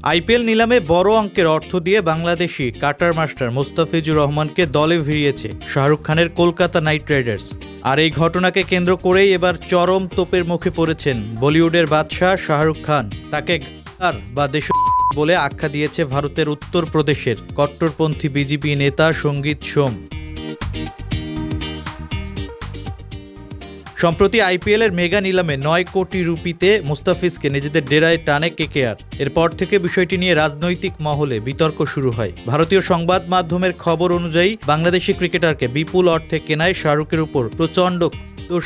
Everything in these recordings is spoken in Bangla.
আইপিএল নিলামে বড় অঙ্কের অর্থ দিয়ে বাংলাদেশি কাটার মাস্টার মোস্তাফিজুর রহমানকে দলে ভিড়িয়েছে শাহরুখ খানের কলকাতা নাইট রাইডার্স। আর এই ঘটনাকে কেন্দ্র করেই এবার চরম তোপের মুখে পড়েছেন বলিউডের বাদশাহ শাহরুখ খান। তাকে গাদ্দার বা দেশ বলে আখ্যা দিয়েছে ভারতের উত্তরপ্রদেশের কট্টরপন্থী বিজেপি নেতা সঙ্গীত সোম। সম্প্রতি আইপিএলের মেগা নিলামে 9 কোটি রুপিতে মুস্তাফিজকে নিজেদের ডেরায় টানে কেকেআর। এরপর থেকে বিষয়টি নিয়ে রাজনৈতিক মহলে বিতর্ক শুরু হয়। ভারতীয় সংবাদ মাধ্যমের খবর অনুযায়ী বাংলাদেশি ক্রিকেটারকে বিপুল অর্থে কেনায় শাহরুখের উপর প্রচণ্ড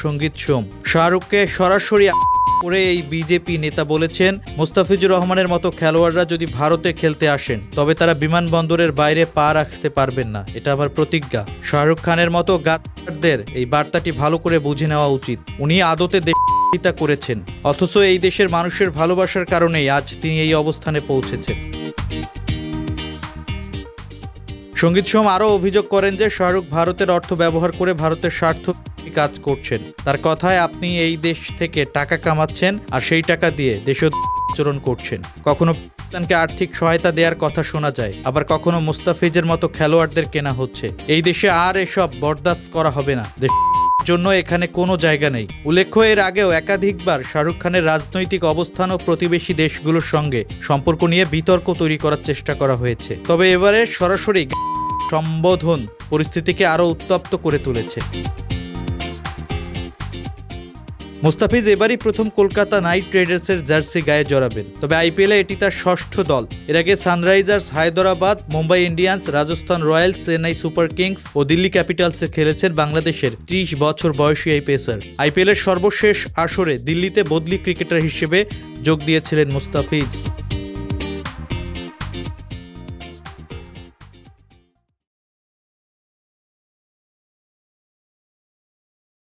সঙ্গীত সোম। শাহরুখকে সরাসরি করে এই বিজেপি নেতা বলেছেন, মোস্তাফিজুর রহমানের মতো খেলোয়াড়রা যদি ভারতে খেলতে আসেন তবে তারা বিমানবন্দরের বাইরে পা রাখতে পারবেন না, এটা আমার প্রতিজ্ঞা। শাহরুখ খানের মতো গাদ্দারদের এই বার্তাটি ভালো করে বুঝে নেওয়া উচিত। উনি আদতে দেশহিতা করেছেন, অথচ এই দেশের মানুষের ভালোবাসার কারণেই আজ তিনি এই অবস্থানে পৌঁছেছেন। সঙ্গীত সোম আরও অভিযোগ করেন যে শাহরুখ ভারতের অর্থ ব্যবহার করে ভারতের স্বার্থ কাজ করছেন। তার কথায়, আপনি এই দেশ থেকে টাকা কামাচ্ছেন আর সেই টাকা দিয়ে দেশাচরণ করছেন। কখনো পাকিস্তানকে আর্থিক সহায়তা দেওয়ার কথা শোনা যায়, আবার কখনো মুস্তাফিজের মতো খেলোয়াড়দের কেনা হচ্ছে। এই দেশে আর এসব বরদাস্ত করা হবে না, জন্য এখানে কোনো জায়গা নেই। উল্লেখ্য, এর আগেও একাধিকবার শাহরুখ খানের রাজনৈতিক অবস্থান ও প্রতিবেশী দেশগুলোর সঙ্গে সম্পর্ক নিয়ে বিতর্ক তৈরি করার চেষ্টা করা হয়েছে। তবে এবারে সরাসরি সম্বোধন পরিস্থিতিকে আরও উত্তপ্ত করে তুলেছে। মুস্তাফিজ এবারই প্রথম কলকাতা নাইট রাইডার্সের জার্সি গায়ে জড়াবেন। তবে আইপিএলে এটি তার ষষ্ঠ দল। এর আগে Sunrisers Hyderabad, Mumbai Indians, Rajasthan Royals, Chennai Super Kings ও দিল্লি ক্যাপিটালসে খেলেছেন বাংলাদেশের 30 বছর বয়সী এই পেসার। আইপিএলের সর্বশেষ আসরে দিল্লিতে বদলি ক্রিকেটার হিসেবে যোগ দিয়েছিলেন মুস্তাফিজ।